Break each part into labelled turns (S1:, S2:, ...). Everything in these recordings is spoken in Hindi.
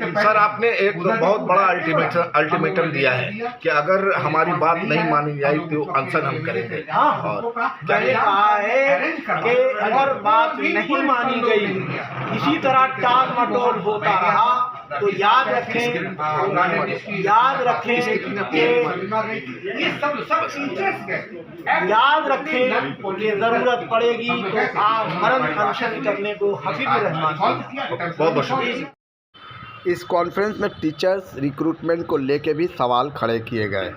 S1: सर, आपने एक बहुत बड़ा अल्टीमेटम दिया है कि अगर हमारी बात नहीं मानी जाए तो अनशन हम करेंगे। और
S2: मैंने कहा है कि अगर बात नहीं मानी गई, इसी तरह टाल मटोल होता रहा तो याद रखें कि जरूरत पड़ेगी तो आप मरण अनशन करने को हफीजुर रहमान।
S1: बहुत बहुत शुक्रिया।
S3: इस कॉन्फ्रेंस में टीचर्स रिक्रूटमेंट को लेके भी सवाल खड़े किए गए।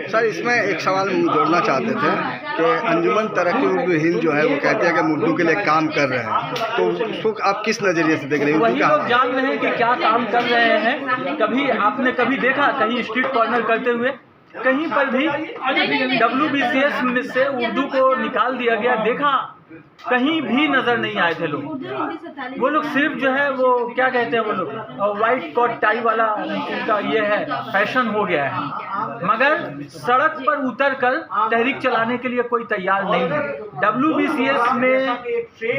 S3: सर, इसमें एक सवाल हम जोड़ना चाहते थे कि अंजुमन तरक्की उर्दू हिंद जो है वो कहते हैं कि हम उर्दू के लिए काम कर रहे हैं, तो उसको आप किस नज़रिए से देख रहे हैं?
S4: वही लोग जान रहे हैं कि क्या काम कर रहे हैं। कभी आपने कभी देखा कहीं स्ट्रीट कॉर्नर करते हुए कहीं पर भी WBCS में से उर्दू को निकाल दिया गया देखा? कहीं भी नजर नहीं आए थे लोग। वो लोग सिर्फ जो है वो क्या कहते हैं, वो लोग वाइट कोट टाई वाला उनका ये है फैशन हो गया है, मगर सड़क पर उतरकर तहरीक चलाने के लिए कोई तैयार नहीं है। WBCS में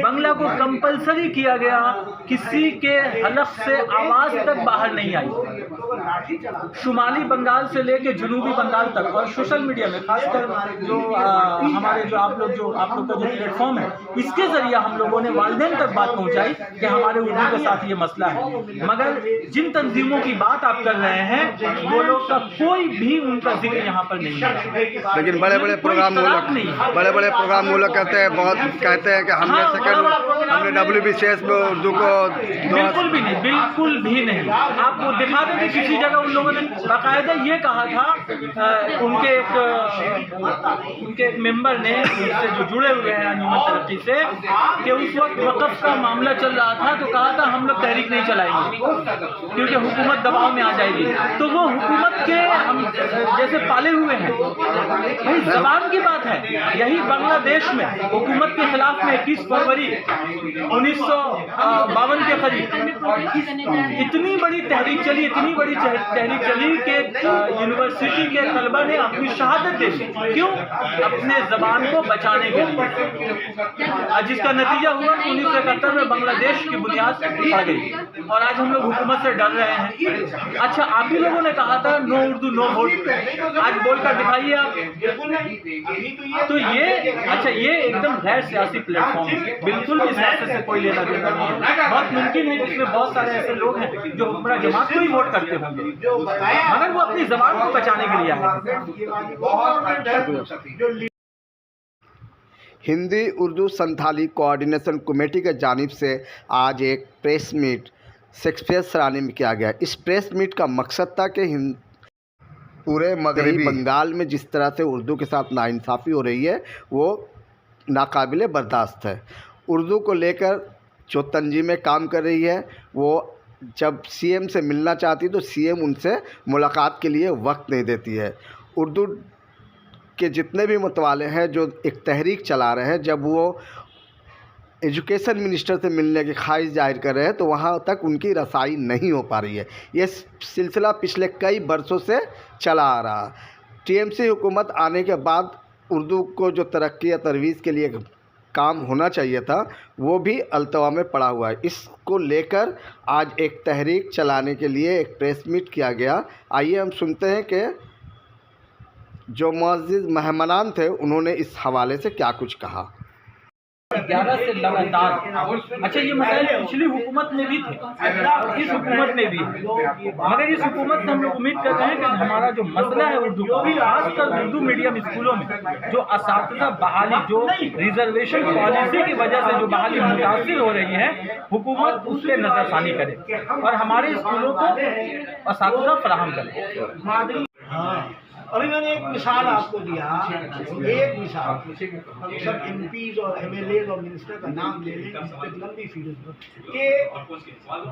S4: बांग्ला को कंपलसरी किया गया, किसी के हलफ से आवाज तक बाहर नहीं आई। शुमाली बंगाल से लेके जनूबी बंगाल तक, और सोशल मीडिया में खासकर जो हमारे जो आप लोग का जो प्लेटफॉर्म है, इसके जरिए हम लोगों ने वालिदैन तक बात पहुंचाई कि हमारे उर्दू के साथ ये मसला है। मगर जिन तंजीमों की बात आप कर रहे हैं वो लोग का कोई भी उनका जिक्र यहाँ पर नहीं है।
S3: लेकिन बड़े बड़े प्रोग्राम वो लोग कहते हैं कि हमने WBCS में उर्दू को
S4: बिल्कुल भी नहीं। आपको दिखा दें कि किसी जगह उन लोगों ने बाकायदा ये कहा था, उनके एक मेंबर ने उनसे जो जुड़े हुए हैं अंजुमन तरक्की से, कि उस वक्त वक़्फ़ का मामला चल रहा था तो कहा था हम लोग तहरीक नहीं चलाएंगे क्योंकि हुकूमत दबाव में आ जाएगी। तो वो हुकूमत के हम जैसे पाले हुए हैं। भाई ज़बान की बात है, यही बांग्लादेश में हुकूमत के खिलाफ में 21 फरवरी 1952 के करीब इतनी बड़ी तहरीक चली कि यूनिवर्सिटी के तलबा ने अपनी शहादत दे दी। क्यों? अपने ज़बान को बचाने के लिए, जिसका नतीजा हुआ 1971 में बांग्लादेश की बुनियाद पड़ गई और आज हम लोग हुकूमत से डर रहे हैं। अच्छा, आप ही लोगों ने कहा था नो उर्दू नो वोट, आज बोलकर दिखाइए आप। तो ये एकदम गैर सियासी प्लेटफॉर्म है, बिल्कुल भी सियासत से कोई लेना देना नहीं है। बहुत मुमकिन है कि इसमें बहुत सारे ऐसे लोग हैं जो हुक्मरान जमात को ही वोट करते होंगे, मगर वो अपनी जबान को बचाने के लिए आए।
S3: हिंदी उर्दू संथाली कोऑर्डिनेशन कमेटी के जानिब से आज एक प्रेस मीट शेक्सपियर सरानी में किया गया। इस प्रेस मीट का मकसद था कि पूरे मगरबी बंगाल में जिस तरह से उर्दू के साथ नाइंसाफ़ी हो रही है वो नाकाबिले बर्दाश्त है। उर्दू को लेकर जो तंजीमें काम कर रही है वो जब CM से मिलना चाहती तो CM उनसे मुलाकात के लिए वक्त नहीं देती है। उर्दू के जितने भी मतवाले हैं जो एक तहरीक चला रहे हैं, जब वो एजुकेशन मिनिस्टर से मिलने की ख्वाहिश जाहिर कर रहे हैं तो वहाँ तक उनकी रसाई नहीं हो पा रही है। ये सिलसिला पिछले कई बरसों से चला आ रहा। TMC हुकूमत आने के बाद उर्दू को जो तरक्की या तरवीज़ के लिए काम होना चाहिए था वो भी अल्तवा में पड़ा हुआ है। इसको लेकर आज एक तहरीक चलाने के लिए एक प्रेस मीट किया गया। आइए हम सुनते हैं कि जो मुअज़्ज़िज़ मेहमानान थे उन्होंने इस हवाले से क्या कुछ कहा।
S4: 11 से लगातार, अच्छा ये मसाइल पिछली हुकूमत में भी थे, इस हुकूमत में भी है, मगर इस हुकूमत से हम लोग उम्मीद कर रहे हैं कि हमारा जो मसला है उर्दू का, खासकर उर्दू मीडियम स्कूलों में जो असातिज़ा बहाली, जो रिजर्वेशन पॉलिसी की वजह से जो बहाली मुतासिर हो रही है, हुकूमत उस पर नज़रसानी करे और हमारे स्कूलों को असातिज़ा फराहम करे।
S2: अभी मैंने एक मिसाल आपको दिया, एक मिसाल, सब MPs और MLAs और मिनिस्टर का नाम ले लें, इस पर लंबी फीस कि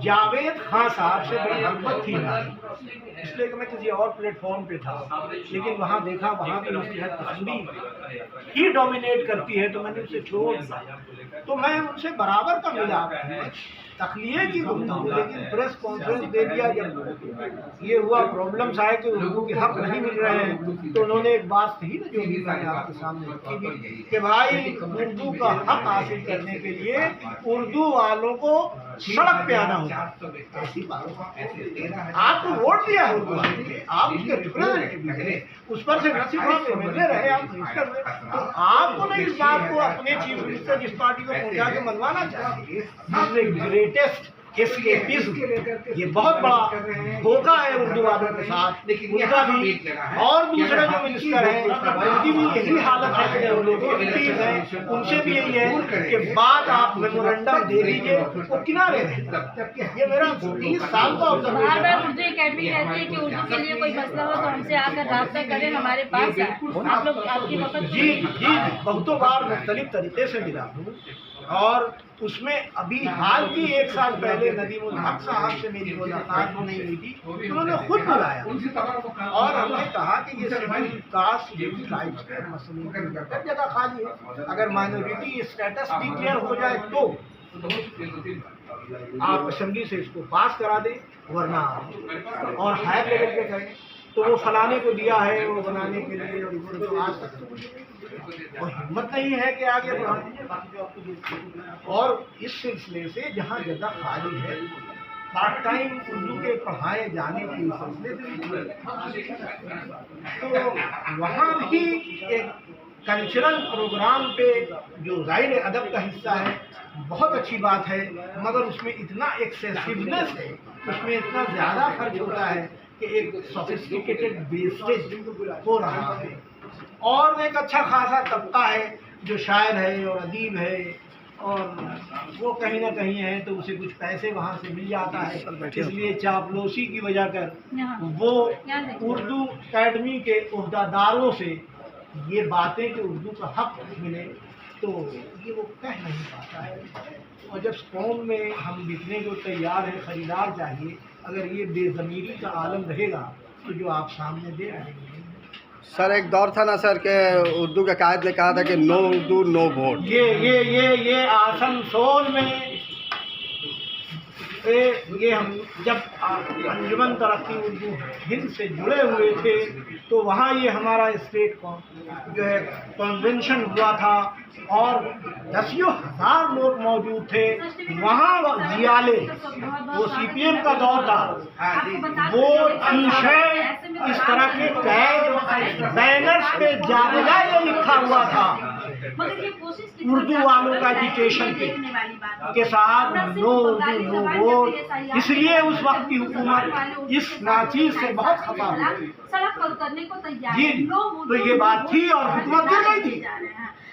S2: जावेद खान साहब से बड़ी मोहब्बत थी इसलिए कि मैं किसी और प्लेटफॉर्म पे था, लेकिन वहाँ देखा वहाँ की मसलहत कश्मीर ही डोमिनेट करती है तो मैंने उसे छोड़ दिया। तो मैं उनसे बराबर का मिला तखलिए की गुफ्तगू, लेकिन प्रेस कॉन्फ्रेंस दे दिया। जब ये हुआ प्रॉब्लम्स आए कि उर्दू के हक नहीं मिल रहे हैं तो उन्होंने एक बात कही ना जो भी मैंने आपके सामने रखी कि भाई उर्दू का हक हासिल करने के लिए उर्दू वालों को सड़क पे आना होगा। ऐसी बात आपको वोट दिया है उर्दू वाले ने, आप उसके रिप्रेजेंटेटिव हैं, उस पर से नसीब आप एमएलए रहे, आप मिनिस्टर रहे, तो आपको नहीं इस बात को अपने चीफ मिनिस्टर जिस पार्टी को पहुंचा के मनवाना चाहिए। ग्रेटेस्ट एस्केपिज्म, ये बहुत बड़ा धोखा है उर्दू वालों के साथ। उनका भी और दूसरे जो मिनिस्टर हैं उनकी भी यही हालत है कि वो लोग एमपीज हैं, उनसे भी यही है कि बात आप मेमोरेंडम दे दीजिए, वो किनारे रहे। ये मेरा 30 साल का
S5: बार बार उर्दू एकेडमी कहती है कि उर्दू के लिए कोई मसला हो तो हमसे आकर राब्ता करें, हमारे पास आए। आप लोग आपकी वक्त
S2: जी जी बहुतों बार मुख्तलिफ तरीके से मिला हूँ, और उसमें अभी हाल की 1 साल पहले नदीम उल हक साहब से मेरी मुलाकात नहीं हुई थी, उन्होंने खुद बुलाया और हमने कहा कि ये शेड्यूल कास्ट शेड्यूल ट्राइब्स के मसले की जगह खाली है, अगर माइनॉरिटी स्टेटस डिक्लेयर हो जाए तो आप असेंबली से इसको पास करा दें, वरना और हायर लेवल पे करें तो वो फलाने को दिया है वो बनाने के लिए, और तो आज तक और हिम्मत नहीं है कि आगे बढ़ाएं। और इस सिलसिले से जहाँ जगह खाली है पार्ट टाइम उर्दू के पढ़ाए जाने के सिलसिले से तो वहाँ भी एक कल्चरल प्रोग्राम पे जो ज़ाहिर अदब का हिस्सा है बहुत अच्छी बात है, मगर उसमें इतना एक्सेसिवनेस है, उसमें इतना ज़्यादा खर्च होता है कि एक सोफिस्टिकेटेड वेस्टेज हो रहा है। और एक अच्छा खासा तबका है जो शायर है और अदीब है, और वो कहीं ना कहीं है तो उसे कुछ पैसे वहाँ से मिल जाता है, इसलिए चापलूसी की वजह कर वो उर्दू अकेडमी के उहदादारों से ये बातें कि उर्दू का हक मिले तो ये वो कह नहीं पाता है। और जब कौम में हम बिकने को तैयार हैं, ख़रीदार चाहिए, अगर ये बेज़मीरी का आलम रहेगा तो जो आप सामने दे रहे हैं।
S3: सर एक दौर था ना सर के उर्दू के कायद ने कहा था कि नो उर्दू नो वोट।
S2: ये आसनसोल में ये हम जब अंजुमन तरक्की उर्दू हिंद से जुड़े हुए थे तो वहाँ ये हमारा स्टेट जो है कन्वेंशन हुआ था और 10,000 लोग मौजूद थे वहाँ। जियाले वो सीपीएम का दौर था, वो इस तरह के कैद बैनर्स पे जागजा ये लिखा हुआ था उर्दू वालों का एजुकेशन के साथ नो उर्दू नो वोट। इसलिए उस वक्त की हुकूमत इस नाचीज से बहुत खफा हुई
S5: सड़क पर उतरने को तैयार
S2: जी, तो ये बात थी और हुकूमत गिर गई थी।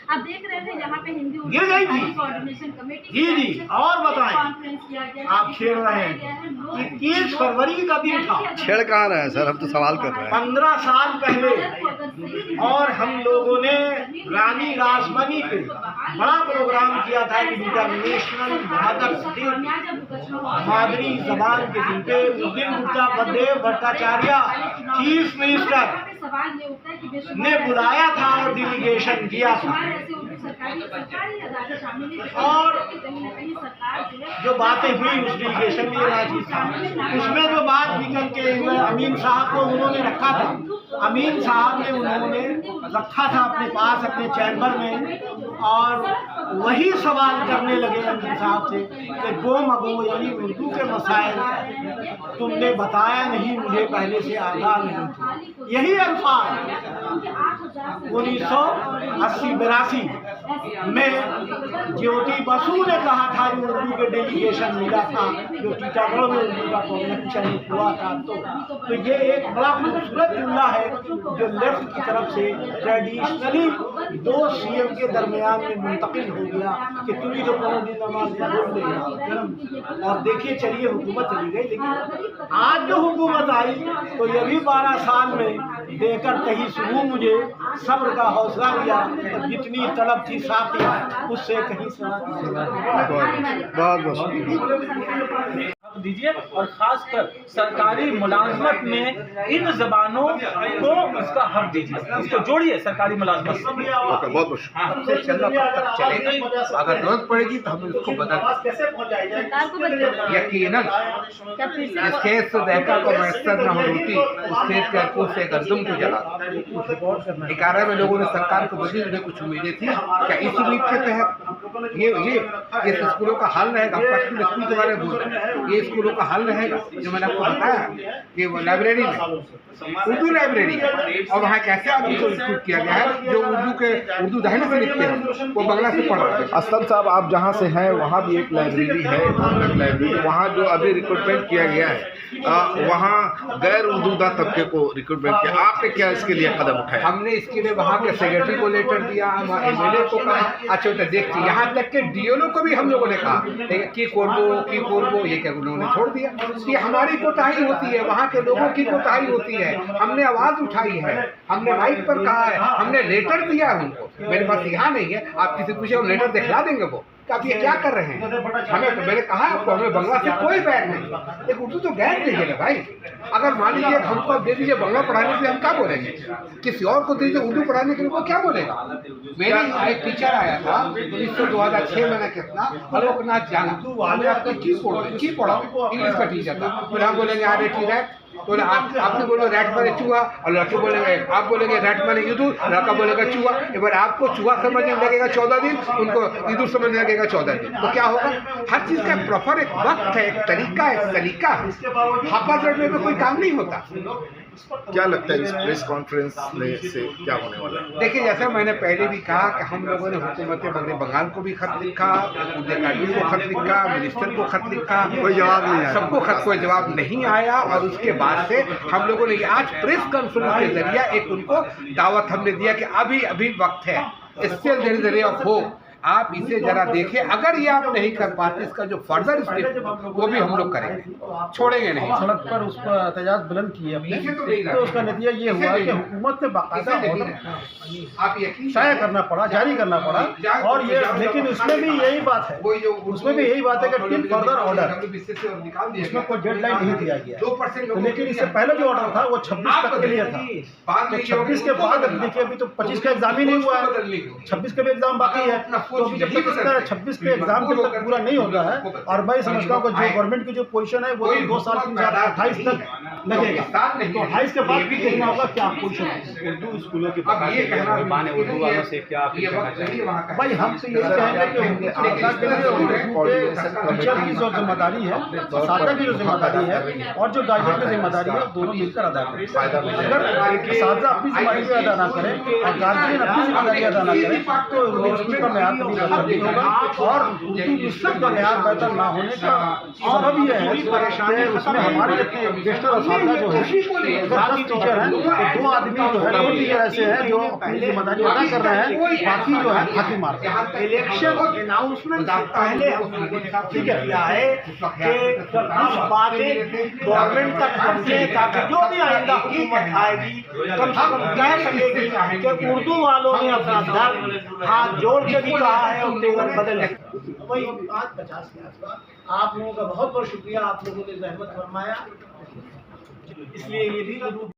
S5: आप देख रहे थे यहाँ पे हिंदी
S2: गिर गई थी
S5: कोऑर्डिनेशन कमेटी
S2: जी। और बताएं
S5: कॉन्फ्रेंस किया गया,
S2: आप छेड़ रहे हैं 21 फरवरी का दिन था,
S3: छेड़ कहाँ रहे हैं सर, हम तो सवाल कर रहे हैं।
S2: 15 साल पहले, और हम लोगों ने रानी रासमणी पे बड़ा प्रोग्राम किया था इंटरनेशनल मदर्स डे मादरी जबान के दिन पे। उस दिन गुप्ता बलदेव भट्टाचार्य चीफ मिनिस्टर ने बुलाया था और डेलीगेशन किया था, और जो बातें हुई उस डेलीगेशन में राजी था, उसमें जो बात निकल के अमीन साहब को उन्होंने रखा था, अमीन साहब ने उन्होंने रखा था अपने पास अपने चैम्बर में, और वही सवाल करने लगे अमीन साहब से कि गो मगो यानी उर्दू के मसाइल तुमने बताया नहीं, मुझे पहले से आगाह नहीं था। यही अल्फाज 1980-82 में ज्योति बसु ने कहा था, उर्दू के डेलीगेशन मिला था जो टीटागढ़ में उर्दू का कॉन्वेंशन हुआ था। तो ये एक बड़ा खूबसूरत जुमला है जो लेफ्ट की तरफ से ट्रेडिशनली 2 सीएम के दरमियान में मुंतकिल हो गया कि तुम ही तो नमाज बोल देगा। और देखिए चलिए हुकूमत चली गई, लेकिन आज जो हुकूमत आई तो ये भी 12 साल में देकर कहीं शुरू मुझे सब्र का हौसला दिया, जितनी तलब थी साथी उससे कहीं
S3: बहुत
S4: दीजिए। और खासकर सरकारी मुलाजमत में इन जबानों को उसका हक दीजिए, इसको जोड़िए सरकारी मुलाजमत से।
S1: बहुत
S6: अगर जरूरत पड़ेगी तो हम इसको बदल यकीनन स्टेट से देखा को मैसर न होती स्टेट के अरकू से गर्दुम को जला। 11 में लोगों ने सरकार को बदली, उन्हें कुछ उम्मीदें थी क्या इस उम्मीद के तहत ये स्कूलों का हाल रहेगा। पश्चिम स्कूल के बारे में बोल रहे हैं, ये स्कूलों का हाल रहेगा। जो मैंने आपको बताया कि वो लाइब्रेरी में उर्दू लाइब्रेरी है और वहाँ कैसे आदमी को रिक्रूट किया गया है जो उर्दू दहने से लिखते हैं वो बांग्ला से पढ़ रहे हैं।
S1: असलम साहब, आप जहाँ से हैं वहाँ भी एक लाइब्रेरी है, लाइब्रेरी, वहाँ जो अभी रिक्रूटमेंट किया गया है वहाँ गैर उर्दूदा तबके को रिक्रूटमेंट किया, आपने क्या इसके लिए कदम उठाया?
S6: हमने इसके लिए वहाँ के सेक्रेटरी को लेटर दिया, वहाँ एमएलए को कहा। अच्छा तो देखिए, यहाँ तक के डीएलओ को भी हम लोगों ने कहा कि कोरबो ये क्या उन्होंने छोड़ दिया। ये हमारी कोताही होती है, वहाँ के लोगों की कोताही होती है। हमने आवाज़ उठाई है, हमने माइक पर कहा है, हमने लेटर दिया है उनको। मेरे पास यहाँ नहीं है, आप किसी पूछे हम लेटर दिखला देंगे वो कि आप ये क्या कर रहे हैं। हमें तो मैंने कहा आपको, हमें बांग्ला से कोई बैग नहीं, एक उर्दू तो गैर दीजिए भाई। अगर मान लीजिए हमको दे दीजिए बांग्ला पढ़ाने के लिए, हम क्या बोलेंगे? किसी और को दीजिए उर्दू पढ़ाने के लिए, वो क्या बोलेगा? मेरे एक टीचर आया था 2006 में, कितना आलोकनाथ जाना, की पढ़ा इंग्लिश का टीचर था। फिर हम बोलेंगे अरे ठीक है, तो आपने बोलो रैट माने चूहा और लड़के बोलेंगे, आप बोलेंगे रैट माने ईदू, लड़का बोलेगा चूहा। एक बार आपको चूहा समझने लगेगा 14 दिन, उनको ईदू समझने लगेगा 14 दिन, तो क्या होगा? हर चीज़ का प्रॉपर एक वक्त है, एक तरीका है, एक सलीका है। हाफाजत में कोई काम नहीं होता।
S1: क्या लगता है इस प्रेस कॉन्फ्रेंस से क्या होने वाला है?
S6: देखिए, जैसा मैंने पहले भी कहा कि हम लोगों ने हुकूमत बंगाल को भी खत लिखा, अकादमी को खत लिखा, मिनिस्टर को खत लिखा, कोई जवाब नहीं आया, सबको खत कोई जवाब नहीं आया। और उसके बाद से हम लोगों ने आज प्रेस कॉन्फ्रेंस के जरिए एक उनको दावत हमने दिया कि अभी अभी वक्त है, still there is a ray of hope. आप इसे जरा देखें, अगर ये आप नहीं कर पाते, इसका जो फर्दर स्टेप वो भी हम लोग करेंगे, छोड़ेंगे नहीं।
S2: सड़क पर उस पर एहतजाज बुलंद किए अपने, तो उसका नतीजा ये हुआ कि हुकूमत ने बाकायदा ऑर्डर शाया करना पड़ा, जारी करना पड़ा। और ये लेकिन उसमें भी यही बात है, उसमें भी यही बात है कि टिल फर्दर ऑर्डर, इसमें कोई डेडलाइन नहीं दिया गया। लेकिन इससे पहले जो ऑर्डर था वो 26 तक के लिए था। तो 26 के बाद अभी देखिए, अभी तो 25 का एग्जाम ही नहीं हुआ है, 26 का भी एग्जाम बाकी है। तो अभी जब तक 26 के एग्जाम जब तक पूरा नहीं होता है, और मैं समझता हूँ कि जो गवर्नमेंट की जो पोजीशन है वो 2 साल 3 साल 28 तक लगेगा। तो 28 के बाद भी देखना होगा क्या पोजीशन है उर्दू स्कूलों की।
S4: उर्दू वालों से क्या
S2: भाई हम तो यही कहेंगे कि टीचर की जो जिम्मेदारी है, सादा की जो जिम्मेदारी है और जो गार्जियन की जिम्मेदारी है, दोनों मिलकर अदा करें। अगर सादा अपनी जिम्मेदारी अदा ना करे और गार्जियन अपनी जिम्मेदारी अदा ना करे, तो उर्दू स्कूल का मैयार कभी बेहतर नहीं होगा। और उर्दू स्कूल का मैयार बेहतर ना होने का सबब यह है कि उसमें हमारे गेस्टर और सादा जो है, 10 टीचर हैं, तो 2 आदमी जो है, 2 टीचर ऐसे हैं जो अपनी जिम्मेदारी अदा कर रहे हैं, बाकी जो है फाकी मार रहे हैं। इलेक्शन अनाउंसमेंट पहले ठीक है किया है कि कुछ बातें गवर्नमेंट तक पहुँचे, ताकि जो भी आइंदा हुकूमत आएगी कम से कम कह सकेगी कि उर्दू वालों ने अपना दर्द हाथ जोड़ के भी कहा है और तेवर बदल। वही आज 50 के आसपास आप लोगों का बहुत बहुत शुक्रिया, आप लोगों ने जहमत फरमाया, इसलिए ये भी जरूर